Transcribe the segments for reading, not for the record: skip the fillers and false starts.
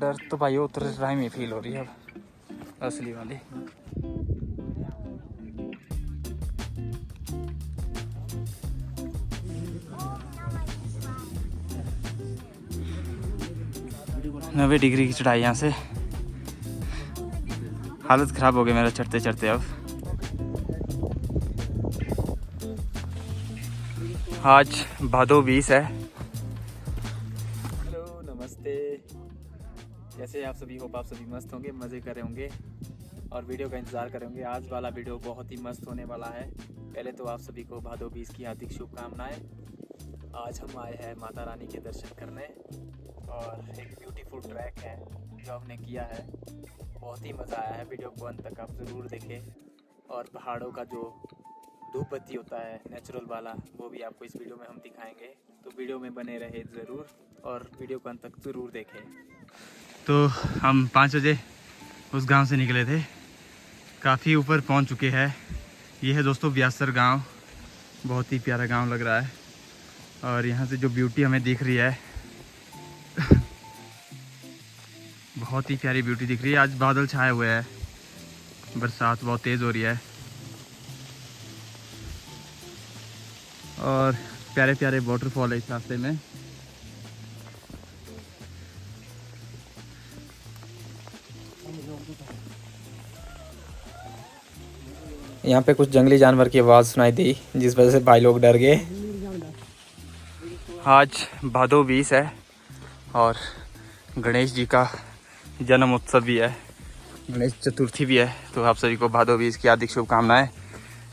डर तो भाई उतर टाइम ही फील हो रही है अब असली वाली। नब्बे डिग्री की चढ़ाई यहाँ से, हालत ख़राब हो गई मेरा चढ़ते चढ़ते। अब आज भादो 20 है। हेलो नमस्ते, कैसे आप सभी? होप आप सभी मस्त होंगे, मज़े कर रहे होंगे और वीडियो का इंतज़ार कर रहे होंगे। आज वाला वीडियो बहुत ही मस्त होने वाला है। पहले तो आप सभी को भादो 20 की हार्दिक शुभकामनाएं। आज हम आए हैं माता रानी के दर्शन करने और एक ब्यूटीफुल ट्रैक है जो हमने किया है। बहुत ही मज़ा आया है। वीडियो को अंत तक आप ज़रूर देखें और पहाड़ों का जो धूप बत्ती होता है नेचुरल वाला, वो भी आपको इस वीडियो में हम दिखाएंगे। तो वीडियो में बने रहे ज़रूर और वीडियो को अंत तक ज़रूर देखें। तो हम 5 बजे उस गांव से निकले थे, काफ़ी ऊपर पहुंच चुके हैं। ये है दोस्तों व्यासर गांव, बहुत ही प्यारा गांव लग रहा है और यहाँ से जो ब्यूटी हमें दिख रही है बहुत ही प्यारी ब्यूटी दिख रही है। आज बादल छाए हुए हैं, बरसात बहुत तेज़ हो रही है और प्यारे प्यारे वाटरफॉल है इस रास्ते में। यहाँ पे कुछ जंगली जानवर की आवाज़ सुनाई दी जिस वजह से भाई लोग डर गए। आज भादो 20 है और गणेश जी का जन्म उत्सव भी है, गणेश चतुर्थी भी है। तो आप सभी को भादो 20 की हार्दिक शुभकामनाएं,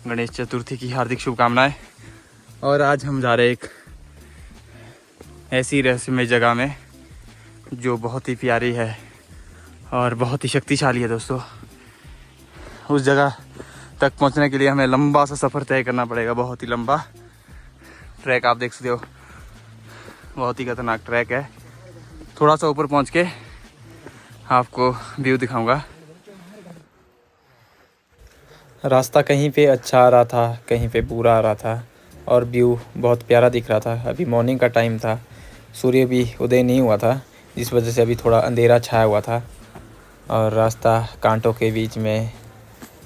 गणेश चतुर्थी की हार्दिक शुभकामनाएं। और आज हम जा रहे एक ऐसी रहस्यमय जगह में जो बहुत ही प्यारी है और बहुत ही शक्तिशाली है दोस्तों। उस जगह तक पहुंचने के लिए हमें लंबा सा सफ़र तय करना पड़ेगा, बहुत ही लंबा ट्रैक। आप देख सकते हो, बहुत ही खतरनाक ट्रैक है। थोड़ा सा ऊपर पहुंच के आपको व्यू दिखाऊंगा। रास्ता कहीं पे अच्छा आ रहा था, कहीं पे बुरा आ रहा था और व्यू बहुत प्यारा दिख रहा था। अभी मॉर्निंग का टाइम था, सूर्य भी उदय नहीं हुआ था, जिस वजह से अभी थोड़ा अंधेरा छाया हुआ था और रास्ता कांटों के बीच में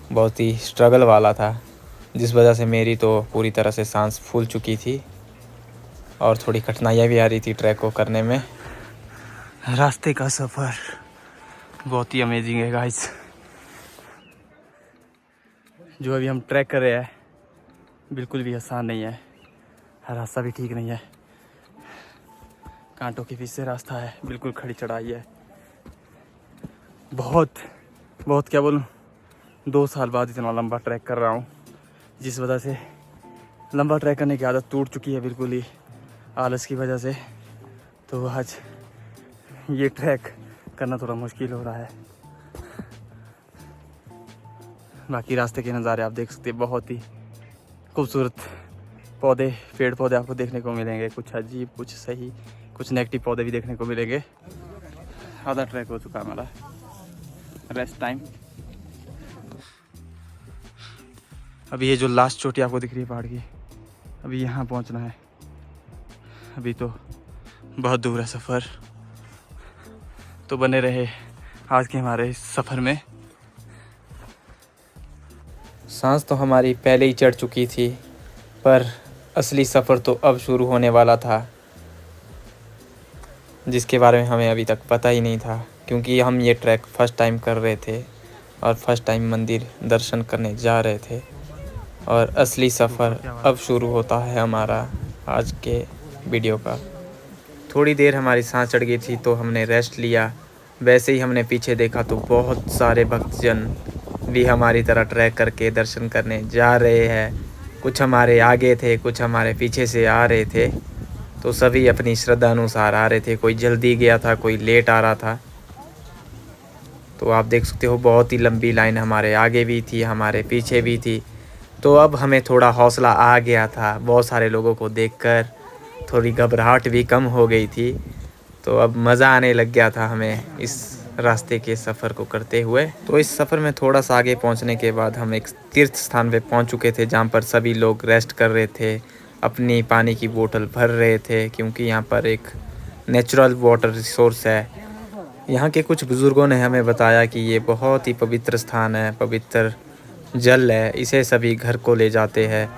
बहुत ही स्ट्रगल वाला था, जिस वजह से मेरी तो पूरी तरह से सांस फूल चुकी थी और थोड़ी कठिनाइयाँ भी आ रही थी ट्रैक को करने में। रास्ते का सफ़र बहुत ही अमेजिंग है गाइस। जो अभी हम ट्रैक कर रहे हैं बिल्कुल भी आसान नहीं है, रास्ता भी ठीक नहीं है। कांटों के बीच से रास्ता है, बिल्कुल खड़ी चढ़ाई है। बहुत क्या बोलूँ, 2 साल बाद इतना लंबा ट्रैक कर रहा हूँ, जिस वजह से लंबा ट्रैक करने की आदत टूट चुकी है बिल्कुल ही आलस की वजह से। तो आज ये ट्रैक करना थोड़ा मुश्किल हो रहा है। बाकी रास्ते के नज़ारे आप देख सकते हैं, बहुत ही खूबसूरत पौधे, पेड़ पौधे आपको देखने को मिलेंगे। कुछ अजीब, कुछ सही, कुछ नेगेटिव पौधे भी देखने को मिलेंगे। आधा ट्रैक हो चुका है हमारा, रेस्ट टाइम। अभी ये जो लास्ट चोटी आपको दिख रही है पहाड़ की, अभी यहाँ पहुँचना है। अभी तो बहुत दूर है सफ़र, तो बने रहे आज के हमारे इस सफ़र में। सांस तो हमारी पहले ही चढ़ चुकी थी, पर असली सफ़र तो अब शुरू होने वाला था, जिसके बारे में हमें अभी तक पता ही नहीं था, क्योंकि हम ये ट्रैक फर्स्ट टाइम कर रहे थे और फर्स्ट टाइम मंदिर दर्शन करने जा रहे थे। और असली सफ़र अब शुरू होता है हमारा आज के वीडियो का। थोड़ी देर हमारी सांस चढ़ गई थी तो हमने रेस्ट लिया। वैसे ही हमने पीछे देखा तो बहुत सारे भक्तजन भी हमारी तरह ट्रैक करके दर्शन करने जा रहे हैं। कुछ हमारे आगे थे, कुछ हमारे पीछे से आ रहे थे, तो सभी अपनी श्रद्धा अनुसार आ रहे थे। कोई जल्दी गया था, कोई लेट आ रहा था। तो आप देख सकते हो, बहुत ही लंबी लाइन हमारे आगे भी थी, हमारे पीछे भी थी। तो अब हमें थोड़ा हौसला आ गया था, बहुत सारे लोगों को देखकर थोड़ी घबराहट भी कम हो गई थी। तो अब मज़ा आने लग गया था हमें इस रास्ते के सफ़र को करते हुए। तो इस सफ़र में थोड़ा सा आगे पहुंचने के बाद हम एक तीर्थ स्थान पे पहुंच चुके थे, जहां पर सभी लोग रेस्ट कर रहे थे, अपनी पानी की बोतल भर रहे थे, क्योंकि यहां पर एक नेचुरल वाटर रिसोर्स है यहाँ के कुछ बुज़ुर्गों ने हमें बताया कि ये बहुत ही पवित्र स्थान है, पवित्र जल है, इसे सभी घर को ले जाते हैं।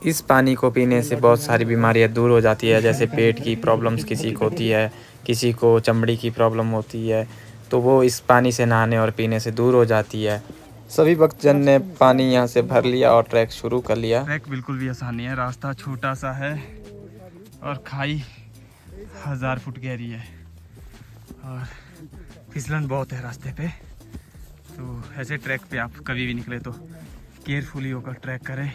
इस पानी को पीने से बहुत सारी बीमारियाँ दूर हो जाती है, जैसे पेट की प्रॉब्लम्स किसी को होती है, किसी को चमड़ी की प्रॉब्लम होती है, तो वो इस पानी से नहाने और पीने से दूर हो जाती है। सभी भक्तजन ने पानी यहाँ से भर लिया और ट्रैक शुरू कर लिया। ट्रैक बिल्कुल भी आसान नहीं है, रास्ता छोटा सा है और खाई 1000 फुट गहरी है और फिसलन बहुत है रास्ते पे। तो ऐसे ट्रैक पे आप कभी भी निकले तो केयरफुली होकर ट्रैक करें।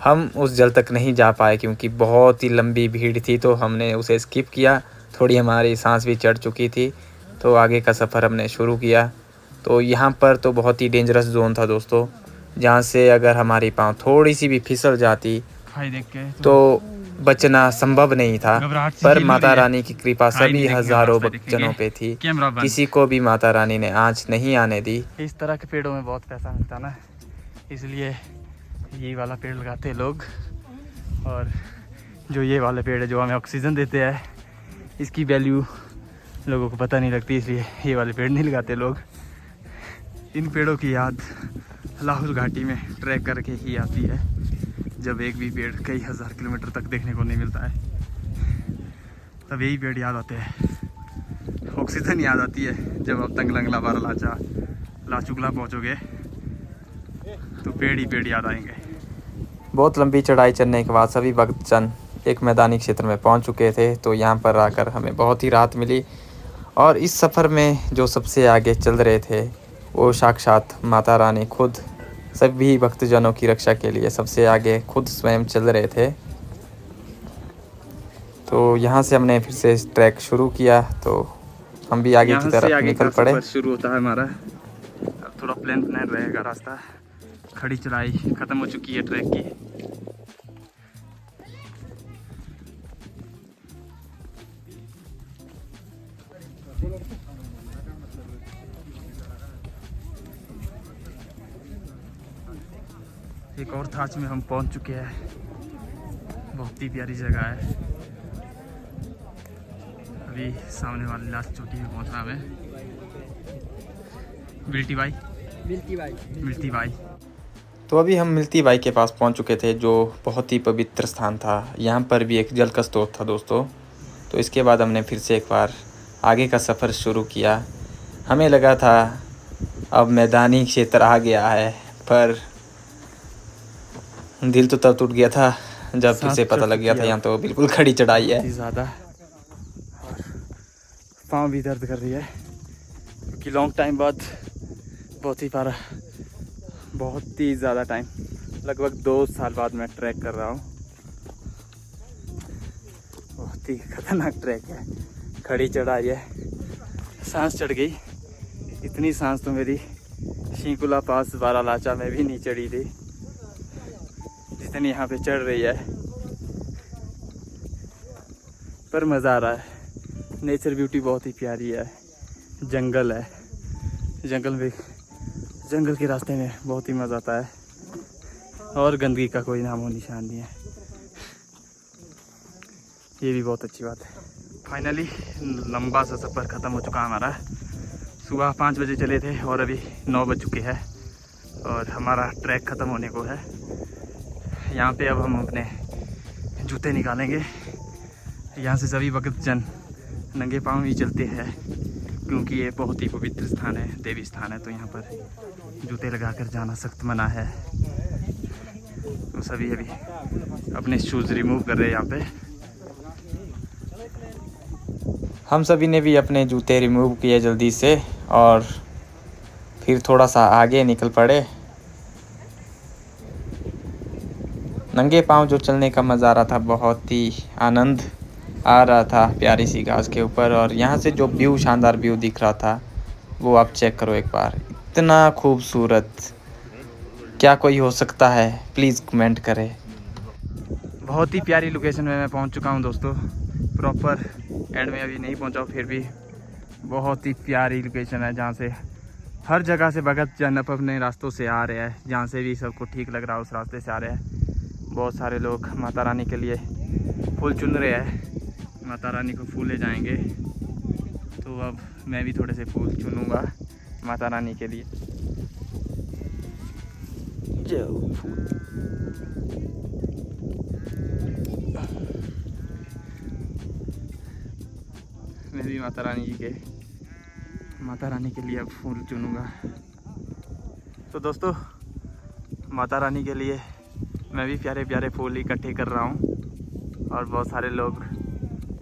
हम उस जल तक नहीं जा पाए क्योंकि बहुत ही लंबी भीड़ थी, तो हमने उसे स्किप किया। थोड़ी हमारी सांस भी चढ़ चुकी थी, तो आगे का सफ़र हमने शुरू किया। तो यहाँ पर तो बहुत ही डेंजरस जोन था दोस्तों, जहाँ से अगर हमारी पाँव थोड़ी सी भी फिसल जाती देख के तो बचना संभव नहीं था। पर माता रानी की कृपा सभी हज़ारों भक्तजनों पे थी, किसी को भी माता रानी ने आँच नहीं आने दी। इस तरह के पेड़ों में बहुत पैसा मिलता ना, इसलिए ये वाला पेड़ लगाते हैं लोग। और जो ये वाले पेड़ है जो हमें ऑक्सीजन देते हैं, इसकी वैल्यू लोगों को पता नहीं लगती, इसलिए ये वाले पेड़ नहीं लगाते लोग। इन पेड़ों की याद लाहौल घाटी में ट्रैक करके ही आती है, जब एक भी पेड़ कई 1000 किलोमीटर तक देखने को नहीं मिलता है, तब यही पेड़ याद आते हैं। ऑक्सीजन याद आती है जब आप तंग लंगला बारा लाचा लाचुगला पहुँचोगे तो पेड़ ही पेड़ याद आएंगे। बहुत लंबी चढ़ाई चढ़ने के बाद सभी भक्तजन एक मैदानी क्षेत्र में पहुंच चुके थे, तो यहाँ पर आकर हमें बहुत ही राहत मिली। और इस सफ़र में जो सबसे आगे चल रहे थे वो साक्षात माता रानी खुद सभी भक्तजनों की रक्षा के लिए सबसे आगे खुद स्वयं चल रहे थे। तो यहाँ से हमने फिर से ट्रैक शुरू किया, तो हम भी आगे की तरफ निकल पड़े। शुरू होता है हमारा, अब थोड़ा प्लान रहेगा रास्ता। खड़ी चढ़ाई ख़त्म हो चुकी है ट्रैक की। एक और थाच में हम पहुंच चुके हैं, बहुत ही प्यारी जगह है। अभी सामने वाली लास्ट चोटी में पहुंचना हमें। मिल्टी बाई। तो अभी हम मिल्ती बाई के पास पहुंच चुके थे, जो बहुत ही पवित्र स्थान था। यहाँ पर भी एक जल का स्रोत था दोस्तों। तो इसके बाद हमने फिर से एक बार आगे का सफ़र शुरू किया। हमें लगा था अब मैदानी क्षेत्र आ गया है, पर दिल तो तब टूट गया था जब फिर से पता लग गया था यहाँ तो बिल्कुल खड़ी चढ़ाई है। ज़्यादा और पाँव भी दर्द कर रही है क्योंकि लॉन्ग टाइम बाद बहुत ही ज़्यादा टाइम, लगभग 2 साल बाद मैं ट्रैक कर रहा हूँ। बहुत ही खतरनाक ट्रैक है, खड़ी चढ़ाई है, सांस चढ़ गई। इतनी सांस तो मेरी शिंकुला पास बारालाचा में भी नहीं चढ़ी थी जितनी यहाँ पे चढ़ रही है। पर मज़ा आ रहा है, नेचर ब्यूटी बहुत ही प्यारी है। जंगल है, जंगल के रास्ते में बहुत ही मज़ा आता है और गंदगी का कोई नामो निशान नहीं है, ये भी बहुत अच्छी बात है। फाइनली लंबा सा सफ़र ख़त्म हो चुका हमारा। सुबह 5 बजे चले थे और अभी 9 बज चुके हैं और हमारा ट्रैक ख़त्म होने को है। यहाँ पे अब हम अपने जूते निकालेंगे। यहाँ से सभी भक्तजन नंगे पाँव ही चलते हैं क्योंकि ये बहुत ही पवित्र स्थान है, देवी स्थान है, तो यहाँ पर जूते लगाकर जाना सख्त मना है। तो सभी अभी अपने शूज़ रिमूव कर रहे हैं यहाँ पे। हम सभी ने भी अपने जूते रिमूव किए जल्दी से और फिर थोड़ा सा आगे निकल पड़े। नंगे पाँव जो चलने का मज़ा आ रहा था, बहुत ही आनंद आ रहा था प्यारी सी घास के ऊपर। और यहाँ से जो व्यू, शानदार व्यू दिख रहा था, वो आप चेक करो एक बार, इतना खूबसूरत, क्या कोई हो सकता है? प्लीज़ कमेंट करें। बहुत ही प्यारी लोकेशन में मैं पहुँच चुका हूँ दोस्तों। प्रॉपर एंड में अभी नहीं पहुँचा, फिर भी बहुत ही प्यारी लोकेशन है जहाँ से हर जगह से भगत जन अपने रास्तों से आ रहे हैं। जहाँ से भी सबको ठीक लग रहा है उस रास्ते से आ रहे हैं। बहुत सारे लोग माता रानी के लिए फूल चुन रहे हैं। माता रानी को फूल ले जाएंगे, तो अब मैं भी थोड़े से फूल चुनूँगा माता रानी के लिए। मैं भी माता रानी के लिए अब फूल चुनूँगा। तो दोस्तों, माता रानी के लिए मैं भी प्यारे प्यारे फूल इकट्ठे कर रहा हूँ और बहुत सारे लोग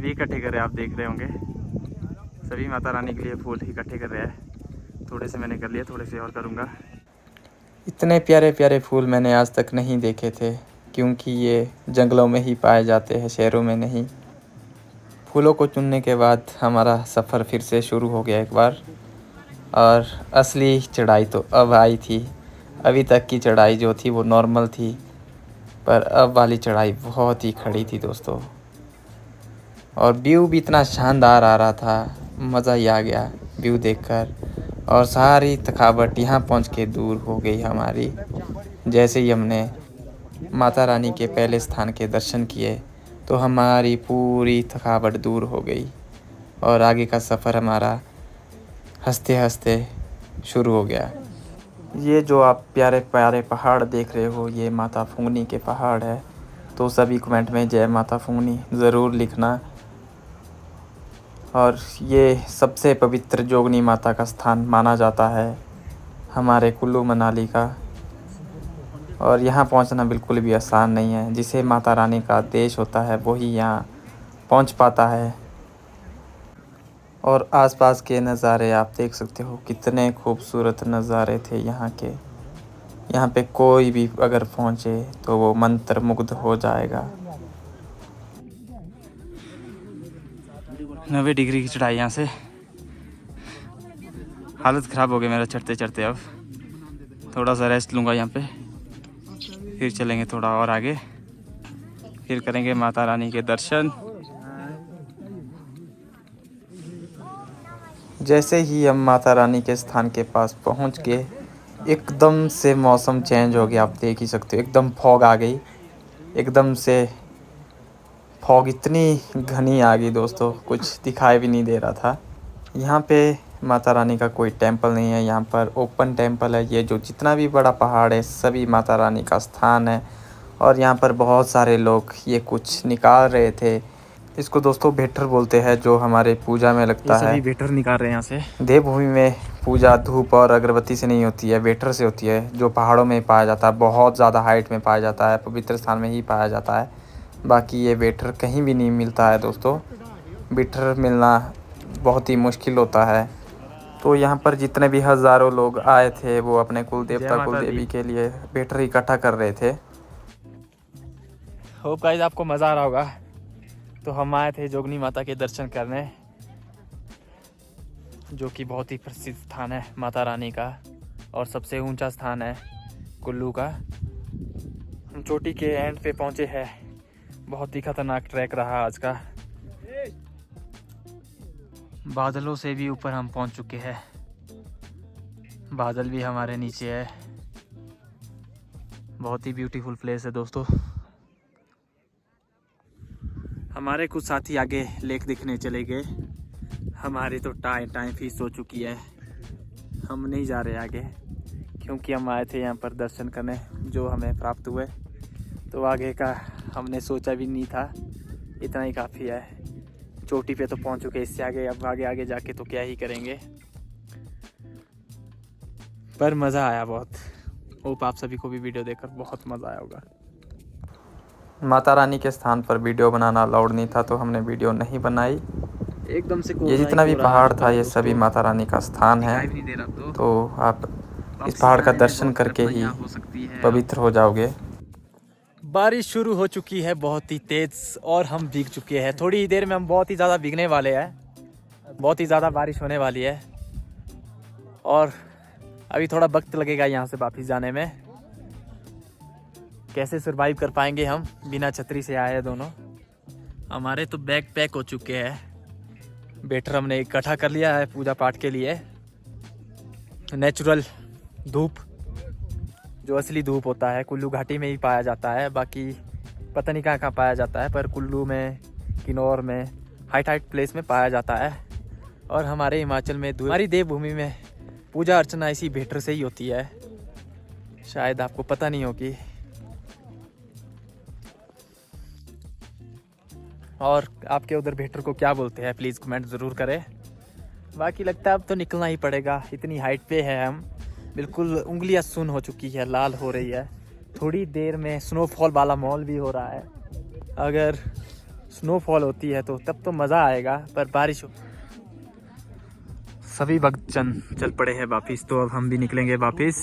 भी इकट्ठे कर रहे हैं, आप देख रहे होंगे। सभी माता रानी के लिए फूल इकट्ठे कर रहे हैं। थोड़े से मैंने कर लिए, थोड़े से और करूँगा। इतने प्यारे प्यारे फूल मैंने आज तक नहीं देखे थे, क्योंकि ये जंगलों में ही पाए जाते हैं, शहरों में नहीं। फूलों को चुनने के बाद हमारा सफ़र फिर से शुरू हो गया एक बार, और असली चढ़ाई तो अब आई थी। अभी तक की चढ़ाई जो थी वो नॉर्मल थी, पर अब वाली चढ़ाई बहुत ही खड़ी थी दोस्तों। और व्यू भी इतना शानदार आ रहा था, मज़ा ही आ गया व्यू देखकर। और सारी थकावट यहाँ पहुँच के दूर हो गई हमारी। जैसे ही हमने माता रानी के पहले स्थान के दर्शन किए तो हमारी पूरी थकावट दूर हो गई, और आगे का सफ़र हमारा हंसते हंसते शुरू हो गया। ये जो आप प्यारे प्यारे पहाड़ देख रहे हो, ये माता फुंगनी के पहाड़ है। तो सभी कमेंट में जय माता फुंगनी ज़रूर लिखना। और ये सबसे पवित्र जोगनी माता का स्थान माना जाता है हमारे कुल्लू मनाली का। और यहाँ पहुँचना बिल्कुल भी आसान नहीं है। जिसे माता रानी का आदेश होता है वही यहाँ पहुँच पाता है। और आसपास के नज़ारे आप देख सकते हो, कितने खूबसूरत नज़ारे थे यहाँ के। यहाँ पे कोई भी अगर पहुँचे तो वो मंत्रमुग्ध हो जाएगा। 90 डिग्री की चढ़ाई यहाँ से। हालत ख़राब हो गई मेरा चढ़ते चढ़ते। अब थोड़ा सा रेस्ट लूँगा यहाँ पे, फिर चलेंगे थोड़ा और आगे, फिर करेंगे माता रानी के दर्शन। जैसे ही हम माता रानी के स्थान के पास पहुँच गए, एकदम से मौसम चेंज हो गया। आप देख ही सकते हो, एकदम फॉग आ गई। एकदम से फॉग इतनी घनी आ गई दोस्तों, कुछ दिखाई भी नहीं दे रहा था। यहाँ पे माता रानी का कोई टेंपल नहीं है, यहाँ पर ओपन टेंपल है। ये जो जितना भी बड़ा पहाड़ है सभी माता रानी का स्थान है। और यहाँ पर बहुत सारे लोग ये कुछ निकाल रहे थे। इसको दोस्तों भेटर बोलते हैं, जो हमारे पूजा में लगता है। सभी भेटर निकाल रहे हैं यहाँ से। देवभूमि में पूजा धूप और अगरबत्ती से नहीं होती है, वेटर से होती है, जो पहाड़ों में पाया जाता है। बहुत ज़्यादा हाइट में पाया जाता है, पवित्र स्थान में ही पाया जाता है। बाकी ये वेटर कहीं भी नहीं मिलता है दोस्तों। वेटर मिलना बहुत ही मुश्किल होता है। तो यहाँ पर जितने भी हज़ारों लोग आए थे, वो अपने कुल देवता कुल देवी के लिए वेटर इकट्ठा कर रहे थे। होप गाइस आपको मज़ा आ रहा होगा। तो हम आए थे जोगनी माता के दर्शन करने, जो कि बहुत ही प्रसिद्ध स्थान है माता रानी का, और सबसे ऊंचा स्थान है कुल्लू का। हम चोटी के एंड पे पहुंचे हैं। बहुत ही खतरनाक ट्रैक रहा आज का। बादलों से भी ऊपर हम पहुंच चुके हैं। बादल भी हमारे नीचे है। बहुत ही ब्यूटीफुल प्लेस है दोस्तों। हमारे कुछ साथी आगे लेक दिखने चले गए। हमारी तो टाइम फीस हो चुकी है। हम नहीं जा रहे आगे, क्योंकि हम आए थे यहाँ पर दर्शन करने, जो हमें प्राप्त हुए। तो आगे का हमने सोचा भी नहीं था, इतना ही काफ़ी है। चोटी पे तो पहुँच चुके, इससे आगे अब आगे जाके तो क्या ही करेंगे। पर मज़ा आया बहुत। होप आप सभी को भी वीडियो देखकर बहुत मज़ा आया होगा। माता रानी के स्थान पर वीडियो बनाना अलाउड नहीं था, तो हमने वीडियो नहीं बनाई। एकदम से ये जितना भी पहाड़ था ये सभी माता रानी का स्थान है। तो आप इस पहाड़ का दर्शन करके ही पवित्र हो जाओगे। बारिश शुरू हो चुकी है बहुत ही तेज़, और हम भीग चुके हैं। थोड़ी ही देर में हम बहुत ही ज़्यादा भीगने वाले हैं। बहुत ही ज़्यादा बारिश होने वाली है, और अभी थोड़ा वक्त लगेगा यहाँ से वापस जाने में। कैसे सरवाइव कर पाएंगे हम, बिना छतरी से आए हैं दोनों। हमारे तो बैग पैक हो चुके हैं। बेटर हमने इकट्ठा कर लिया है पूजा पाठ के लिए। नेचुरल धूप जो असली धूप होता है कुल्लू घाटी में ही पाया जाता है, बाकी पता नहीं कहाँ कहाँ पाया जाता है, पर कुल्लू में, किन्नौर में, हाइट प्लेस में पाया जाता है। और हमारे हिमाचल में, हमारी देवभूमि में पूजा अर्चना इसी भेटर से ही होती है, शायद आपको पता नहीं होगी। और आपके उधर भेटर को क्या बोलते हैं प्लीज़ कमेंट ज़रूर करें। बाकी लगता है अब तो निकलना ही पड़ेगा, इतनी हाइट पे है हम, बिल्कुल उंगलियां सुन हो चुकी है, लाल हो रही है। थोड़ी देर में स्नोफॉल वाला मॉल भी हो रहा है, अगर स्नोफॉल होती है तो तब तो मज़ा आएगा, पर बारिश हो। सभी भक्तजन चल पड़े हैं वापिस, तो अब हम भी निकलेंगे वापिस।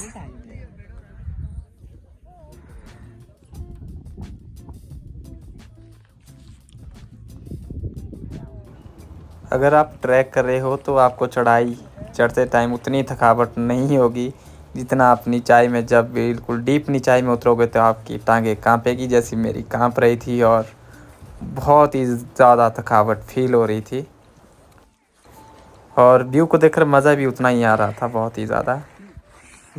अगर आप ट्रैक कर रहे हो तो आपको चढ़ाई चढ़ते टाइम उतनी थकावट नहीं होगी जितना आप निचाई में, जब बिल्कुल डीप निचाई में उतरोगे तो आपकी टांगें कांपेगी, जैसी मेरी कांप रही थी और बहुत ही ज़्यादा थकावट फील हो रही थी। और व्यू को देखकर मज़ा भी उतना ही आ रहा था, बहुत ही ज़्यादा।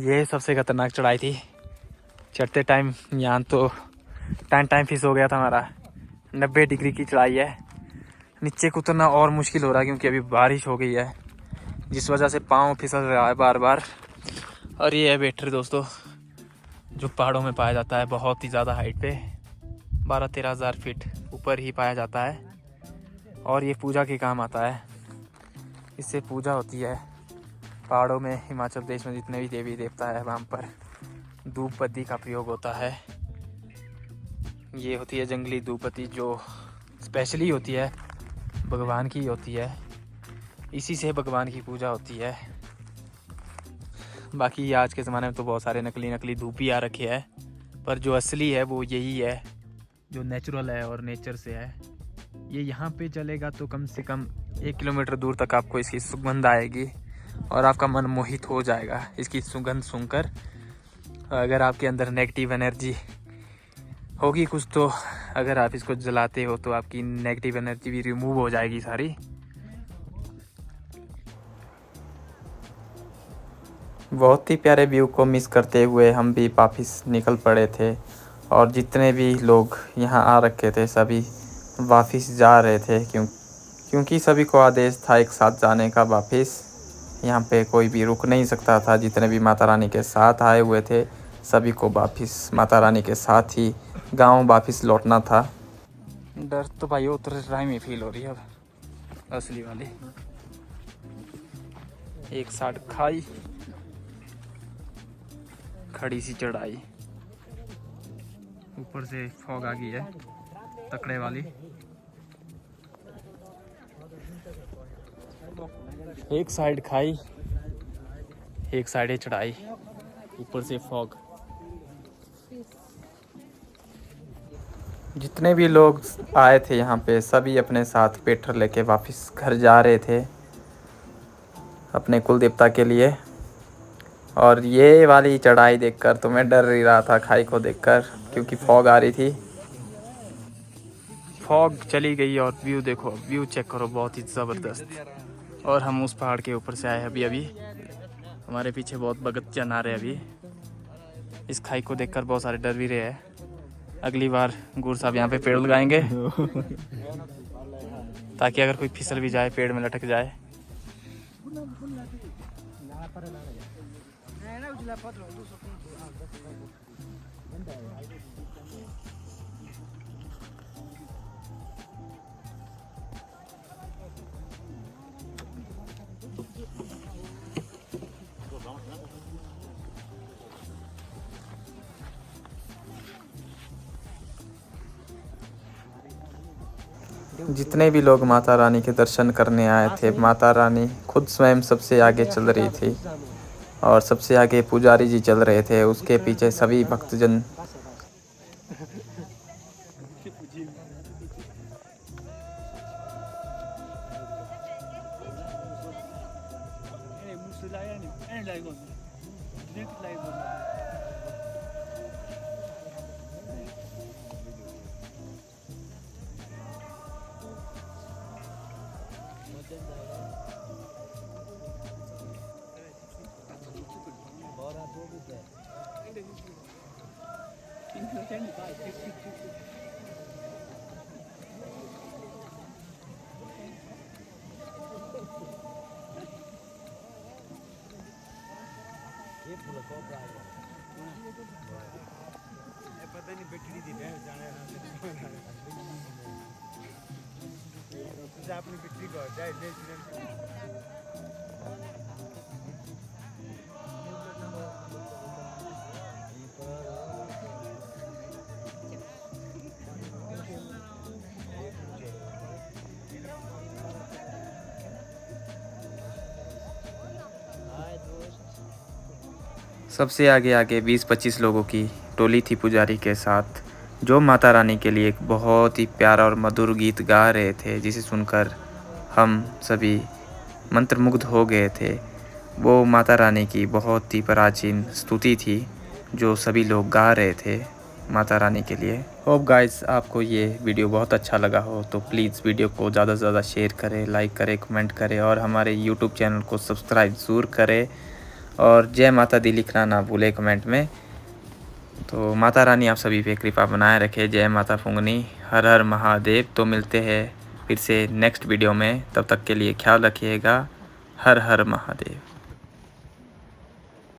ये सबसे खतरनाक चढ़ाई थी चढ़ते टाइम, यहाँ तो टाइम फिस हो गया था हमारा। 90 डिग्री की चढ़ाई है, नीचे को उतरना और मुश्किल हो रहा है क्योंकि अभी बारिश हो गई है, जिस वजह से पाँव फिसल रहा है बार बार। और ये है भेटर दोस्तों, जो पहाड़ों में पाया जाता है, बहुत ही ज़्यादा हाइट पे, 12-13 हज़ार फीट ऊपर ही पाया जाता है। और ये पूजा के काम आता है, इससे पूजा होती है पहाड़ों में। हिमाचल प्रदेश में जितने भी देवी देवता है वहाँ पर धूप बत्ती का प्रयोग होता है। ये होती है जंगली धूप बत्ती, जो स्पेशली होती है, भगवान की होती है, इसी से भगवान की पूजा होती है। बाकी आज के ज़माने में तो बहुत सारे नकली धूप ही आ रखे हैं, पर जो असली है वो यही है, जो नेचुरल है और नेचर से है। ये यहाँ पे जलेगा तो कम से कम 1 किलोमीटर दूर तक आपको इसकी सुगंध आएगी और आपका मन मोहित हो जाएगा इसकी सुगंध सुनकर। अगर आपके अंदर नेगेटिव एनर्जी होगी कुछ, तो अगर आप इसको जलाते हो तो आपकी नेगेटिव एनर्जी भी रिमूव हो जाएगी सारी। बहुत ही प्यारे व्यू को मिस करते हुए हम भी वापस निकल पड़े थे, और जितने भी लोग यहाँ आ रखे थे सभी वापस जा रहे थे, क्योंकि सभी को आदेश था एक साथ जाने का वापस। यहाँ पे कोई भी रुक नहीं सकता था, जितने भी माता रानी के साथ आए हुए थे सभी को वापस माता रानी के साथ ही गांव वापस लौटना था। डर तो भाई उतर टाइम ही फील हो रही है अब, असली वाली। एक साइड खाई, खड़ी सी चढ़ाई, ऊपर से फॉग आ गई है तकड़े वाली। एक साइड खाई, एक साइड चढ़ाई, ऊपर से फॉग। जितने भी लोग आए थे यहाँ पे सभी अपने साथ पेटर लेके वापस घर जा रहे थे अपने कुल देवता के लिए। और ये वाली चढ़ाई देखकर तो मैं डर ही रहा था खाई को देखकर, क्योंकि फॉग आ रही थी। फॉग चली गई और व्यू देखो, व्यू चेक करो, बहुत ही ज़बरदस्त। और हम उस पहाड़ के ऊपर से आए अभी हमारे पीछे बहुत भगतजन आ रहे हैं अभी। इस खाई को देखकर बहुत सारे डर भी रहे हैं। अगली बार गुरु साहब यहाँ पे पेड़ लगाएंगे ताकि अगर कोई फिसल भी जाए, पेड़ में लटक जाए। जितने भी लोग माता रानी के दर्शन करने आए थे, माता रानी खुद स्वयं सबसे आगे चल रही थी और सबसे आगे पुजारी जी चल रहे थे, उसके पीछे सभी भक्तजन। पता नहीं बैटरी दी है जाने अपनी बैटरी को जाए ले सबसे आगे आगे 20-25 लोगों की टोली थी पुजारी के साथ, जो माता रानी के लिए एक बहुत ही प्यारा और मधुर गीत गा रहे थे, जिसे सुनकर हम सभी मंत्रमुग्ध हो गए थे। वो माता रानी की बहुत ही प्राचीन स्तुति थी जो सभी लोग गा रहे थे माता रानी के लिए। होप गाइस आपको ये वीडियो बहुत अच्छा लगा हो तो प्लीज़ वीडियो को ज़्यादा से ज़्यादा शेयर करें, लाइक करें, कमेंट करें और हमारे यूट्यूब चैनल को सब्सक्राइब ज़रूर करें और जय माता दी लिखना ना भूले कमेंट में। तो माता रानी आप सभी पे कृपा बनाए रखे। जय माता फुंगनी, हर हर महादेव। तो मिलते हैं फिर से नेक्स्ट वीडियो में, तब तक के लिए ख्याल रखिएगा। हर हर महादेव।